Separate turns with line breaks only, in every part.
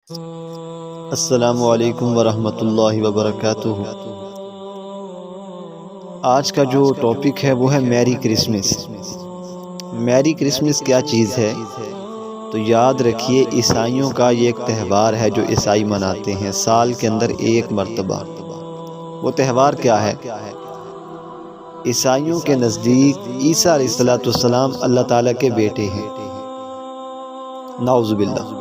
السلام علیکم ورحمۃ اللہ وبرکاتہ۔ آج کا جو ٹاپک ہے وہ ہے میری کرسمس۔ میری کرسمس کیا چیز ہے؟ تو یاد رکھیے، عیسائیوں کا یہ ایک تہوار ہے جو عیسائی مناتے ہیں سال کے اندر ایک مرتبہ۔ وہ تہوار کیا ہے؟ عیسائیوں کے نزدیک عیسیٰ علیہ السلام اللہ تعالیٰ کے بیٹے ہیں، نعوذ باللہ۔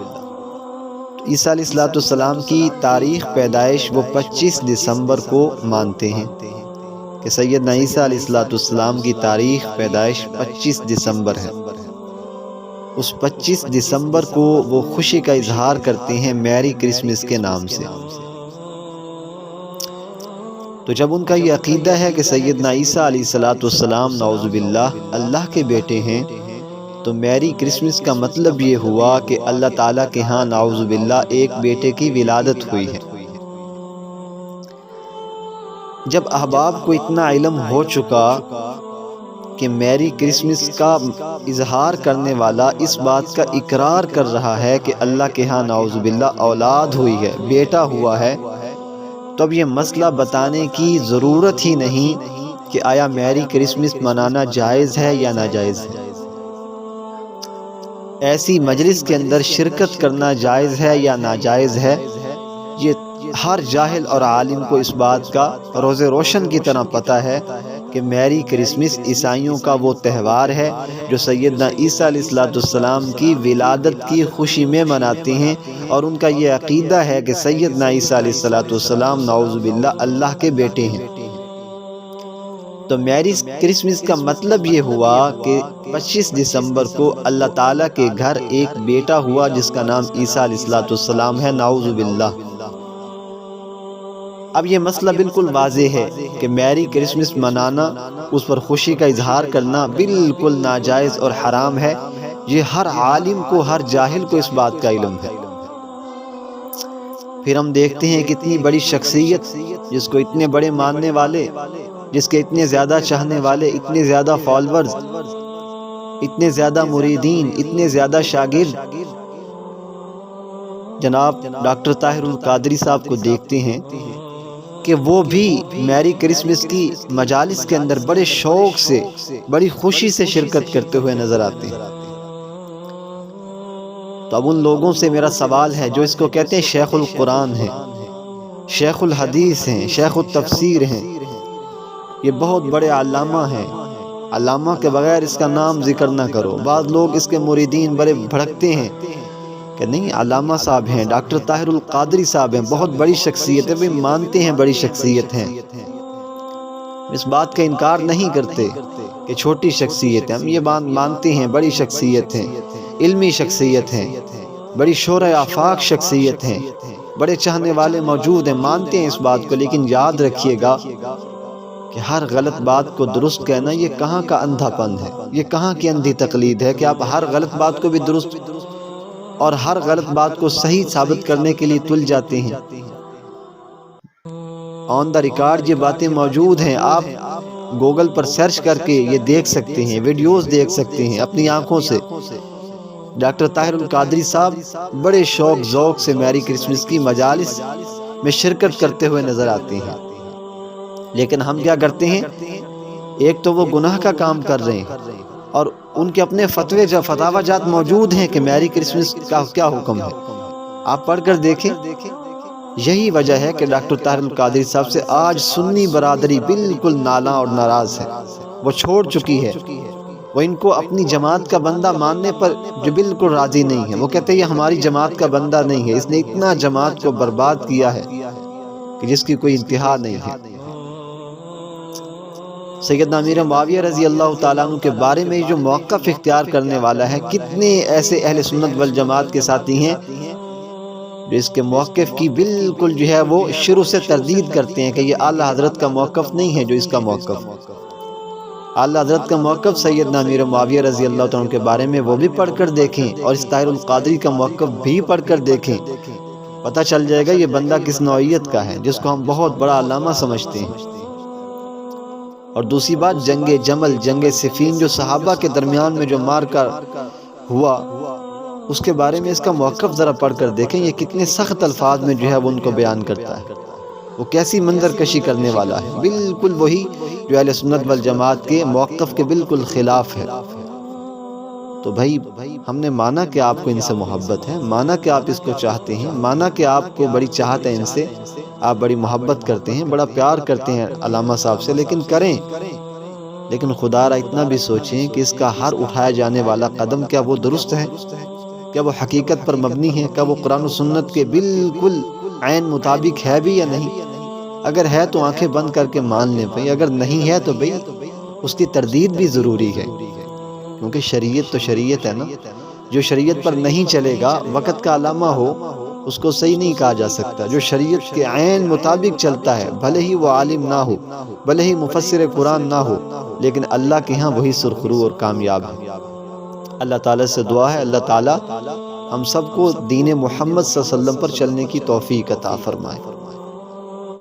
عیسیٰ علیہ السلام کی تاریخ پیدائش وہ 25 دسمبر کو مانتے ہیں کہ سیدنا عیسیٰ علیہ السلام کی تاریخ پیدائش 25 دسمبر ہے۔ اس 25 دسمبر کو وہ خوشی کا اظہار کرتے ہیں میری کرسمس کے نام سے۔ تو جب ان کا یہ عقیدہ ہے کہ سیدنا عیسیٰ علیہ السلام نعوذ باللہ اللہ کے بیٹے ہیں، تو میری کرسمس کا مطلب یہ ہوا کہ اللہ تعالیٰ کے ہاں نعوذ باللہ ایک بیٹے کی ولادت ہوئی ہے۔ جب احباب کو اتنا علم ہو چکا کہ میری کرسمس کا اظہار کرنے والا اس بات کا اقرار کر رہا ہے کہ اللہ کے ہاں نعوذ باللہ اولاد ہوئی ہے، بیٹا ہوا ہے، تو اب یہ مسئلہ بتانے کی ضرورت ہی نہیں کہ آیا میری کرسمس منانا جائز ہے یا ناجائز ہے۔ ایسی مجلس کے اندر شرکت کرنا جائز ہے یا ناجائز ہے، یہ ہر جاہل اور عالم کو اس بات کا روز روشن کی طرح پتہ ہے کہ میری کرسمس عیسائیوں کا وہ تہوار ہے جو سیدنا عیسیٰ علیہ السلام کی ولادت کی خوشی میں مناتے ہیں، اور ان کا یہ عقیدہ ہے کہ سیدنا عیسیٰ علیہ السلام نعوذ باللہ اللہ کے بیٹے ہیں۔ تو میری کرسمس کا مطلب یہ ہوا کہ 25 دسمبر کو اللہ تعالیٰ کے گھر ایک بیٹا ہوا جس کا نام عیسیٰ علیہ السلام ہے، نعوذ باللہ۔ اب یہ مسئلہ بالکل واضح ہے کہ میری کرسمس منانا، اس پر خوشی کا اظہار کرنا بالکل ناجائز اور حرام ہے۔ یہ ہر عالم کو، ہر جاہل کو اس بات کا علم ہے۔ پھر ہم دیکھتے ہیں کتنی بڑی شخصیت، جس کو اتنے بڑے ماننے والے، جس کے اتنے زیادہ چاہنے والے، اتنے زیادہ فالورز، اتنے زیادہ مریدین، اتنے زیادہ شاگرد، جناب ڈاکٹر طاہر القادری صاحب کو دیکھتے ہیں کہ وہ بھی میری کرسمس کی مجالس کے اندر بڑے شوق سے، بڑی خوشی سے شرکت کرتے ہوئے نظر آتے ہیں۔ تو اب ان لوگوں سے میرا سوال ہے جو اس کو کہتے ہیں شیخ القرآن ہیں، شیخ الحدیث ہیں، شیخ التفسیر ہیں، یہ بہت بڑے علامہ ہیں، علامہ کے بغیر اس کا نام ذکر نہ کرو۔ بعض لوگ اس کے مریدین بڑے بھڑکتے ہیں کہ نہیں، علامہ صاحب ہیں، ڈاکٹر طاہر القادری صاحب ہیں، بہت بڑی شخصیت ہے، بھی مانتے ہیں بڑی شخصیت ہیں، اس بات کا انکار نہیں کرتے کہ چھوٹی شخصیت ہے، ہم یہ بات مانتے ہیں بڑی شخصیت ہیں، علمی شخصیت ہیں، بڑی شورۂ آفاق شخصیت ہیں، بڑے چاہنے والے موجود ہیں، مانتے ہیں اس بات کو۔ لیکن یاد رکھیے گا کہ ہر غلط بات کو درست کہنا یہ کہاں کا اندھا پن ہے، یہ کہاں کی اندھی تقلید ہے کہ آپ ہر غلط بات کو بھی درست اور ہر غلط بات کو صحیح ثابت کرنے کے لیے تل جاتے ہیں۔ آن دا ریکارڈ یہ باتیں موجود ہیں، آپ گوگل پر سرچ کر کے یہ دیکھ سکتے ہیں، ویڈیوز دیکھ سکتے ہیں اپنی آنکھوں سے۔ ڈاکٹر طاہر القادری صاحب بڑے شوق ذوق سے میری کرسمس کی مجالس میں شرکت کرتے ہوئے نظر آتے ہیں، لیکن ہم کیا کرتے ہیں؟ ایک تو وہ گناہ کا کام کر رہے ہیں، اور ان کے اپنے فتاوی جات موجود ہیں کہ میری کرسمس کا کیا حکم ہے، آپ پڑھ کر دیکھیں۔ یہی وجہ ہے کہ ڈاکٹر طاہر القادری صاحب سے آج سنی برادری بالکل نالاں اور ناراض ہے، وہ چھوڑ چکی ہے، وہ ان کو اپنی جماعت کا بندہ ماننے پر جو بالکل راضی نہیں ہے۔ وہ کہتے ہیں یہ ہماری جماعت کا بندہ نہیں ہے، اس نے اتنا جماعت کو برباد کیا ہے کہ جس کی کوئی انتہا نہیں ہے۔ سیدنا امیر معاویہ رضی اللہ تعالیٰ عنہ کے بارے میں جو موقف اختیار کرنے والا ہے، کتنے ایسے اہل سنت والجماعت کے ساتھی ہیں جو اس کے موقف کی بالکل جو ہے وہ شروع سے تردید کرتے ہیں کہ یہ اعلیٰ حضرت کا موقف نہیں ہے جو اس کا موقف۔ اعلیٰ حضرت کا موقف سیدنا امیر معاویہ رضی اللہ تعالیٰ عنہ کے بارے میں وہ بھی پڑھ کر دیکھیں، اور اس طاہر القادری کا موقف بھی پڑھ کر دیکھیں، پتہ چل جائے گا یہ بندہ کس نوعیت کا ہے جس کو ہم بہت بڑا علامہ سمجھتے ہیں۔ اور دوسری بات، جنگ جمل، جنگ صفین جو صحابہ کے درمیان میں جو مارکا ہوا، اس کے بارے میں اس کا موقف ذرا پڑھ کر دیکھیں، یہ کتنے سخت الفاظ میں جو ہے وہ ان کو بیان کرتا ہے، وہ کیسی منظر کشی کرنے والا ہے، بالکل وہی جو اہل سنت والجماعت کے موقف کے بالکل خلاف ہے۔ تو بھائی ہم نے مانا کہ آپ کو ان سے محبت ہے، مانا کہ آپ اس کو چاہتے ہیں، مانا کہ آپ کو بڑی چاہت ہے ان سے، آپ بڑی محبت کرتے ہیں، بڑا پیار کرتے ہیں علامہ صاحب سے، لیکن کریں، لیکن خدا را اتنا بھی سوچیں کہ اس کا ہر اٹھایا جانے والا قدم کیا وہ درست ہے، کیا وہ حقیقت پر مبنی ہے، کیا وہ قرآن و سنت کے بالکل عین مطابق ہے بھی یا نہیں۔ اگر ہے تو آنکھیں بند کر کے مان لیں بھئی، اگر نہیں ہے تو بھئی اس کی تردید بھی ضروری ہے، کیونکہ شریعت تو شریعت ہے نا۔ جو شریعت پر نہیں چلے گا، وقت کا علامہ ہو، اس کو صحیح نہیں کہا جا سکتا۔ جو شریعت کے عین مطابق چلتا ہے، بھلے ہی وہ عالم نہ ہو، بھلے ہی مفسر قرآن نہ ہو، لیکن اللہ کے ہاں وہی سرخرو اور کامیاب ہے۔ اللہ تعالیٰ سے دعا ہے اللہ تعالیٰ ہم سب کو دین محمد صلی اللہ علیہ وسلم پر چلنے کی توفیق عطا فرمائے۔